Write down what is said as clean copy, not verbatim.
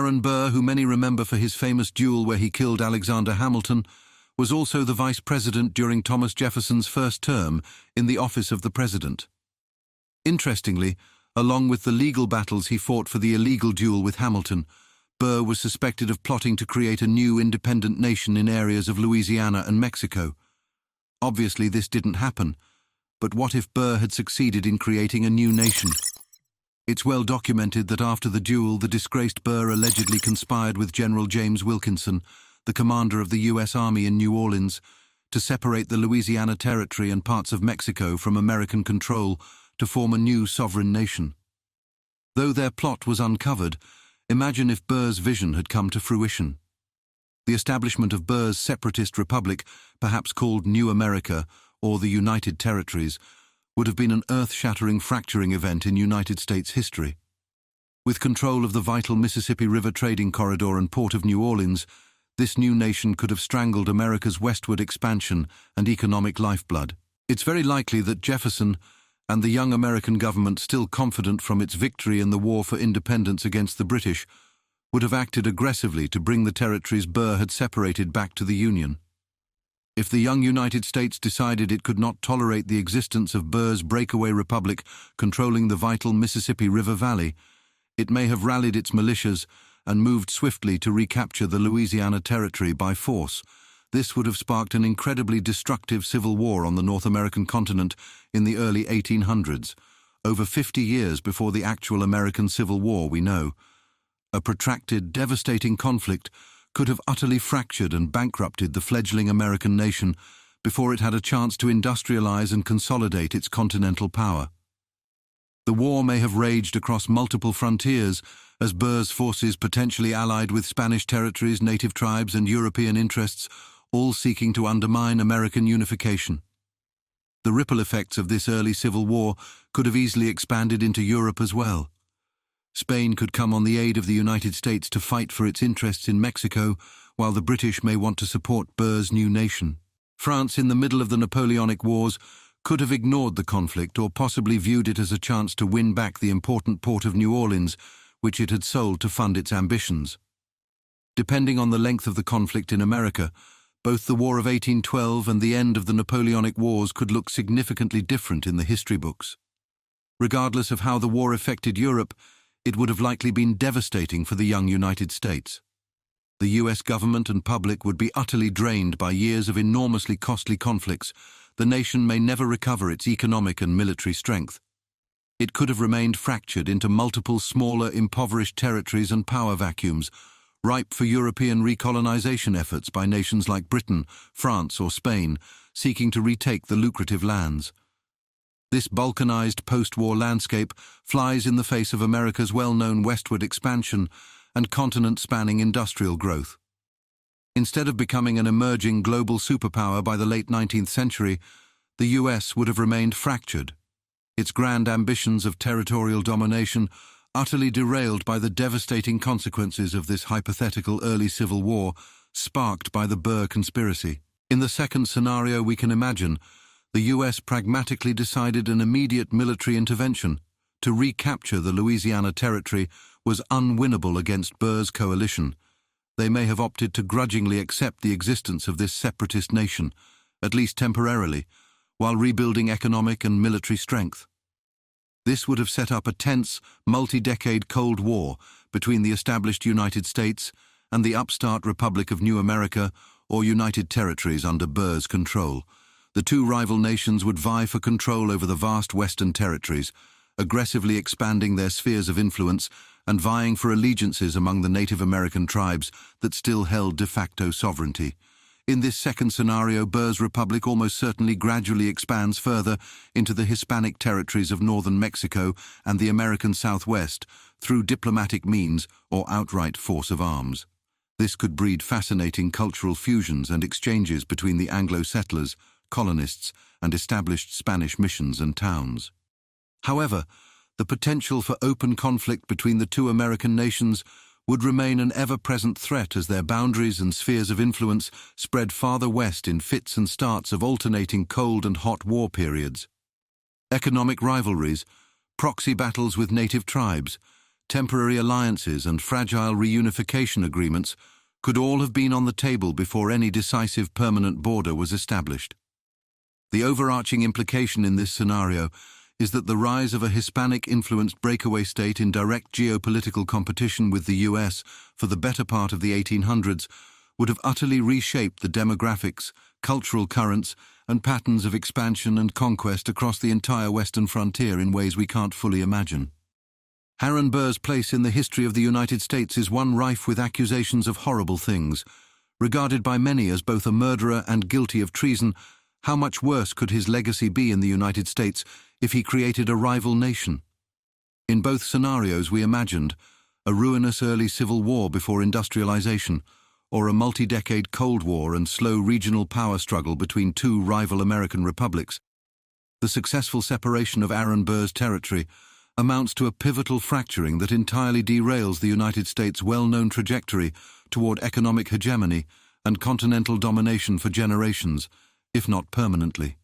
Aaron Burr, who many remember for his famous duel where he killed Alexander Hamilton, was also the vice president during Thomas Jefferson's first term in the office of the president. Interestingly, along with the legal battles he fought for the illegal duel with Hamilton, Burr was suspected of plotting to create a new independent nation in areas of Louisiana and Mexico. Obviously, this didn't happen, but what if Burr had succeeded in creating a new nation? It's well documented that after the duel, the disgraced Burr allegedly conspired with General James Wilkinson, the commander of the U.S. Army in New Orleans, to separate the Louisiana Territory and parts of Mexico from American control to form a new sovereign nation. Though their plot was uncovered, imagine if Burr's vision had come to fruition. The establishment of Burr's separatist republic, perhaps called New America or the United Territories, would have been an earth-shattering fracturing event in United States history. With control of the vital Mississippi River trading corridor and port of New Orleans, this new nation could have strangled America's westward expansion and economic lifeblood. It's very likely that Jefferson and the young American government, still confident from its victory in the war for independence against the British, would have acted aggressively to bring the territories Burr had separated back to the Union. If the young United States decided it could not tolerate the existence of Burr's breakaway republic controlling the vital Mississippi River Valley, it may have rallied its militias and moved swiftly to recapture the Louisiana Territory by force. This would have sparked an incredibly destructive civil war on the North American continent in the early 1800s, over 50 years before the actual American Civil War we know. A protracted, devastating conflict could have utterly fractured and bankrupted the fledgling American nation before it had a chance to industrialize and consolidate its continental power. The war may have raged across multiple frontiers as Burr's forces potentially allied with Spanish territories, native tribes, and European interests, all seeking to undermine American unification. The ripple effects of this early civil war could have easily expanded into Europe as well. Spain could come on the aid of the United States to fight for its interests in Mexico, while the British may want to support Burr's new nation. France, in the middle of the Napoleonic Wars, could have ignored the conflict or possibly viewed it as a chance to win back the important port of New Orleans, which it had sold to fund its ambitions. Depending on the length of the conflict in America, both the War of 1812 and the end of the Napoleonic Wars could look significantly different in the history books. Regardless of how the war affected Europe, it would have likely been devastating for the young United States. The US government and public would be utterly drained by years of enormously costly conflicts. The nation may never recover its economic and military strength. It could have remained fractured into multiple smaller, impoverished territories and power vacuums, ripe for European recolonization efforts by nations like Britain, France, or Spain, seeking to retake the lucrative lands. This balkanized post-war landscape flies in the face of America's well-known westward expansion and continent-spanning industrial growth. Instead of becoming an emerging global superpower by the late 19th century, the US would have remained fractured, its grand ambitions of territorial domination utterly derailed by the devastating consequences of this hypothetical early civil war sparked by the Burr conspiracy. In the second scenario we can imagine, the US pragmatically decided an immediate military intervention. To recapture the Louisiana Territory was unwinnable against Burr's coalition. They may have opted to grudgingly accept the existence of this separatist nation, at least temporarily, while rebuilding economic and military strength. This would have set up a tense, multi-decade Cold War between the established United States and the upstart Republic of New America, or United Territories under Burr's control. The two rival nations would vie for control over the vast western territories, aggressively expanding their spheres of influence and vying for allegiances among the Native American tribes that still held de facto sovereignty. In this second scenario, Burr's republic almost certainly gradually expands further into the Hispanic territories of northern Mexico and the American Southwest through diplomatic means or outright force of arms. This could breed fascinating cultural fusions and exchanges between the Anglo settlers, colonists, and established Spanish missions and towns. However, the potential for open conflict between the two American nations would remain an ever-present threat as their boundaries and spheres of influence spread farther west in fits and starts of alternating cold and hot war periods. Economic rivalries, proxy battles with native tribes, temporary alliances and fragile reunification agreements could all have been on the table before any decisive permanent border was established. The overarching implication in this scenario is that the rise of a Hispanic-influenced breakaway state in direct geopolitical competition with the US for the better part of the 1800s would have utterly reshaped the demographics, cultural currents, and patterns of expansion and conquest across the entire western frontier in ways we can't fully imagine. Aaron Burr's place in the history of the United States is one rife with accusations of horrible things. Regarded by many as both a murderer and guilty of treason, how much worse could his legacy be in the United States if he created a rival nation? In both scenarios we imagined a ruinous early civil war before industrialization, or a multi-decade Cold War and slow regional power struggle between two rival American republics. The successful separation of Aaron Burr's territory amounts to a pivotal fracturing that entirely derails the United States' well-known trajectory toward economic hegemony and continental domination for generations, if not permanently.